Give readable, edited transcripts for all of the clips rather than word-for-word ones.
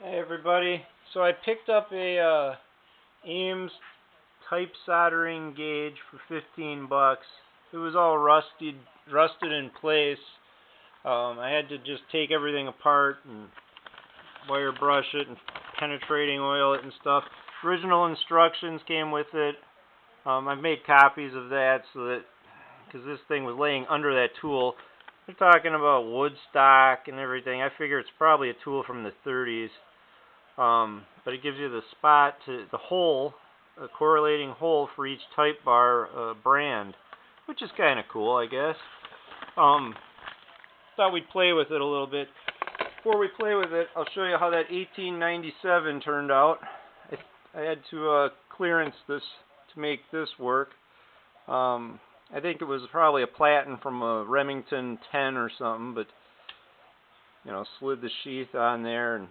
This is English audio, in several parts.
Hey everybody, so I picked up a Ames type soldering gauge for 15 bucks. It was all rusted in place. I had to just take everything apart and wire brush it and penetrating oil it and stuff. Original instructions came with it. I've made copies of that so that, because this thing was laying under that tool. They're talking about wood stock and everything. I figure it's probably a tool from the 30s. But it gives you the spot to the hole, a correlating hole for each type bar brand, which is kind of cool, I guess. Thought we'd play with it a little bit. Before we play with it, I'll show you how that 1897 turned out. I had to clearance this to make this work. I think it was probably a platen from a Remington 10 or something, but slid the sheath on there and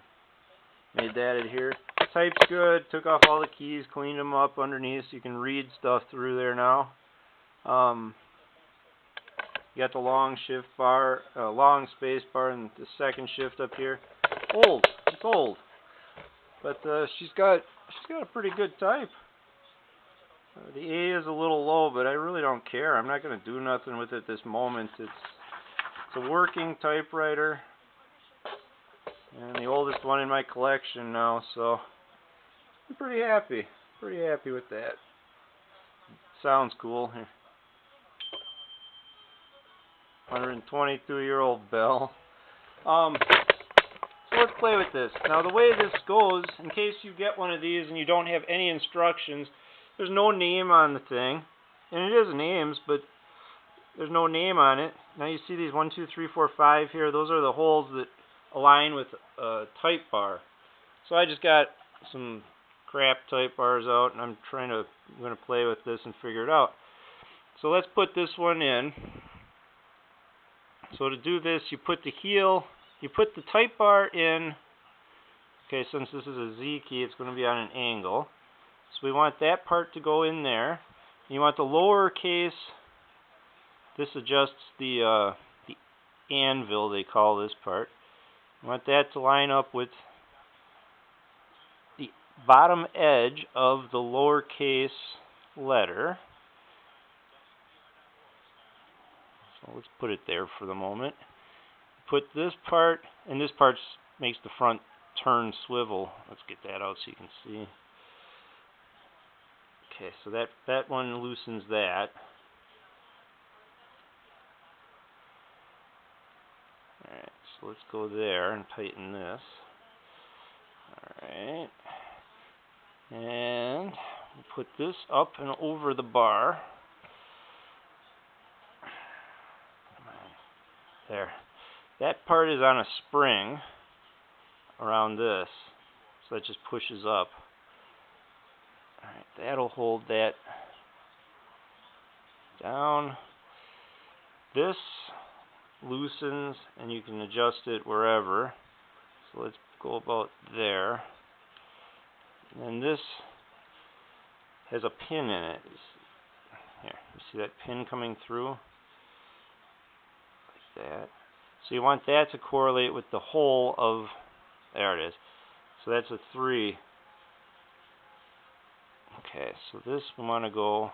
made that adhere. Type's good. Took off all the keys, cleaned them up underneath so you can read stuff through there now. You got the long shift bar, long space bar, and the second shift up here. Old. It's old, but she's got a pretty good type. The A is a little low, but I really don't care. I'm not going to do nothing with it this moment. It's a working typewriter. And the oldest one in my collection now, so I'm pretty happy. Pretty happy with that. Sounds cool. 122-year-old bell. So let's play with this. Now the way this goes, in case you get one of these and you don't have any instructions, there's no name on the thing. And it is an Ames, but there's no name on it. Now you see these 1, 2, 3, 4, 5 here. Those are the holes that align with a type bar. So I just got some crap type bars out, and I'm going to play with this and figure it out. So let's put this one in. So to do this, you put the type bar in. Okay, since this is a Z key, it's going to be on an angle. So we want that part to go in there. You want the lower case. This adjusts the anvil, they call this part. You want that to line up with the bottom edge of the lowercase letter. So let's put it there for the moment. Put this part, and this part makes the front turn swivel. Let's get that out so you can see. Okay, so that one loosens that. Alright, so let's go there and tighten this. Alright. And we'll put this up and over the bar. There. That part is on a spring around this. So that just pushes up. Alright, that'll hold that down. This loosens and you can adjust it wherever. So let's go about there. And this has a pin in it. Here, you see that pin coming through? Like that. So you want that to correlate with the hole of, there it is. So that's a 3. Okay, so this we want to go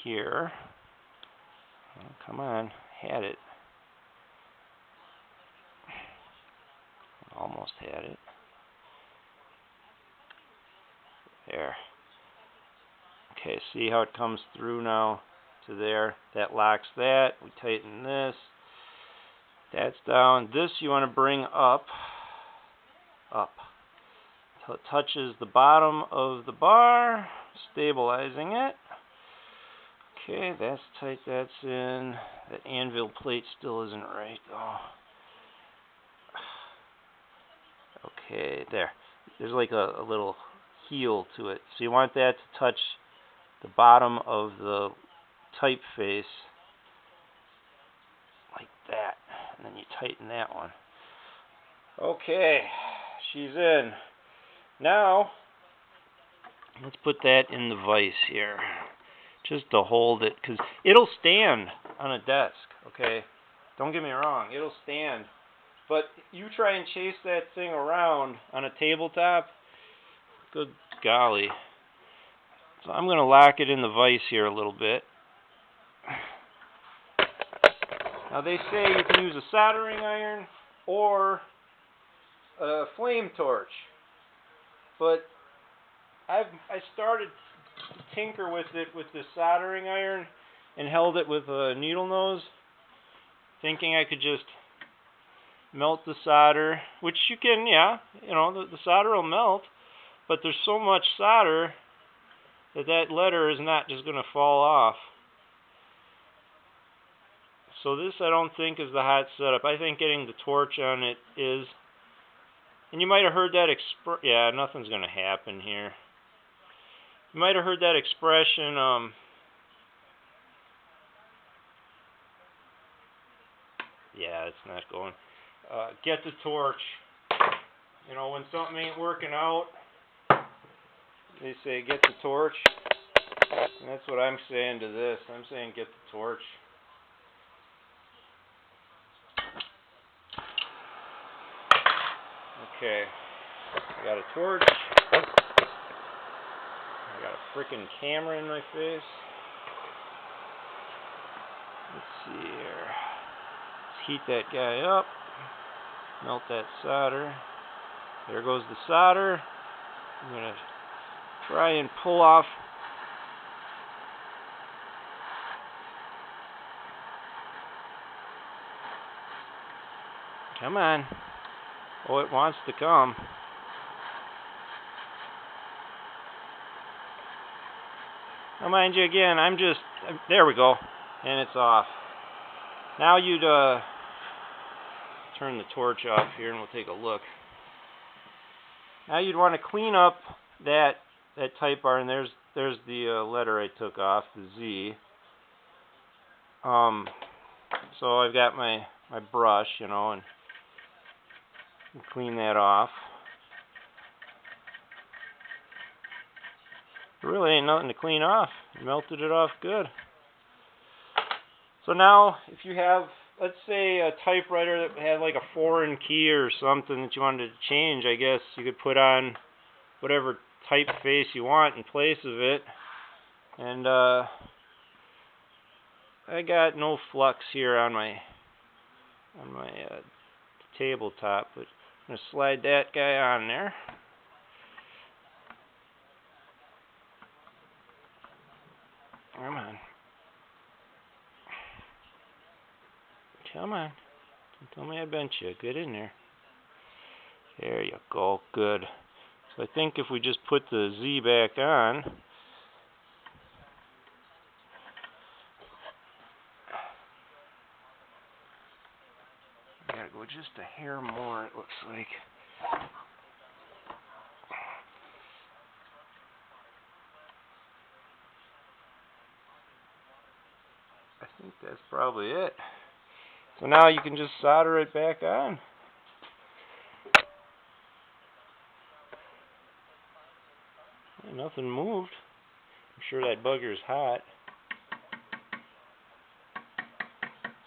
here. Oh, come on, had it. Almost had it. There. Okay, see how it comes through now to there? That locks that. We tighten this. That's down. This you want to bring up until it touches the bottom of the bar, stabilizing it. Okay, that's tight. That's in. That anvil plate still isn't right though. Okay, there. There's like a little heel to it. So you want that to touch the bottom of the typeface like that. And then you tighten that one. Okay, she's in. Now, let's put that in the vise here. Just to hold it, because it'll stand on a desk, okay? Don't get me wrong, it'll stand. But you try and chase that thing around on a tabletop, good golly. So I'm going to lock it in the vise here a little bit. Now they say you can use a soldering iron or a flame torch. But I started to tinker with it with the soldering iron and held it with a needle nose, thinking I could just melt the solder, which you can, yeah, the solder will melt, but there's so much solder that letter is not just going to fall off. So this I don't think is the hot setup. I think getting the torch on it is. And you might have heard that yeah, nothing's going to happen here. You might have heard that expression, yeah, it's not going. Get the torch. When something ain't working out, they say get the torch. And that's what I'm saying to this. I'm saying get the torch. Okay. I got a torch. I got a freaking camera in my face. Let's see here. Let's heat that guy up. Melt that solder. There goes the solder. I'm going to try and pull off. Come on. Oh, it wants to come. Now, mind you, again, there we go. And it's off. Now you'd turn the torch off here and we'll take a look. Now you'd want to clean up that type bar, and there's the letter I took off, the Z. So I've got my brush, and clean that off. There really ain't nothing to clean off. Melted it off good. So now, if you have, let's say, a typewriter that had like a foreign key or something that you wanted to change, I guess you could put on whatever typeface you want in place of it. And I got no flux here on my tabletop, but I'm going to slide that guy on there. Come on. Come on. Don't tell me I bent you. Get in there. There you go. Good. So I think if we just put the Z back on, I gotta go just a hair more, it looks like. I think that's probably it. So now you can just solder it back on. Nothing moved. I'm sure that bugger's hot.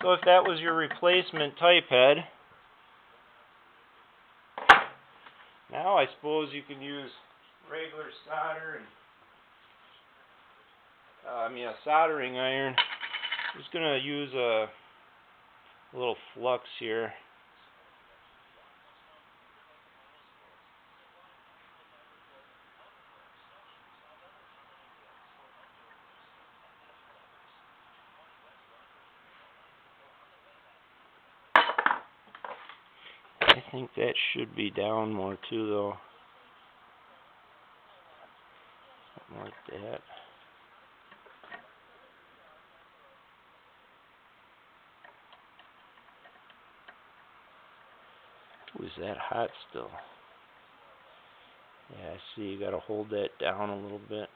So if that was your replacement type head, now I suppose you can use regular solder and a soldering iron. I'm just gonna use a little flux here. I think that should be down more too, though. Something like that. Ooh, is that hot still? Yeah, I see. You got to hold that down a little bit.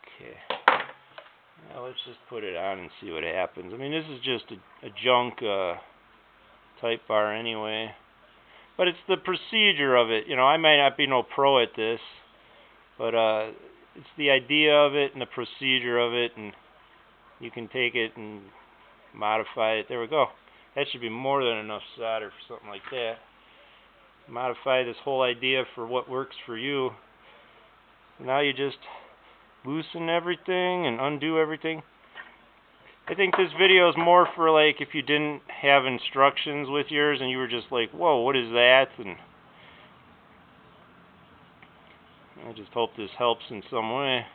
Okay. Now let's just put it on and see what happens. I mean, this is just a junk type bar anyway. But it's the procedure of it. I might not be no pro at this, but it's the idea of it and the procedure of it, and you can take it and modify it. There we go. That should be more than enough solder for something like that. Modify this whole idea for what works for you. Now you just loosen everything and undo everything. I think this video is more for like if you didn't have instructions with yours and you were just like, whoa, what is that? And I just hope this helps in some way.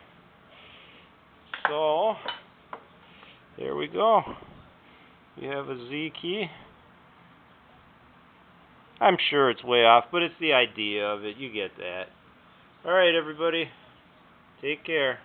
So, there we go. We have a Z key. I'm sure it's way off, but it's the idea of it. You get that. Alright, everybody. Take care.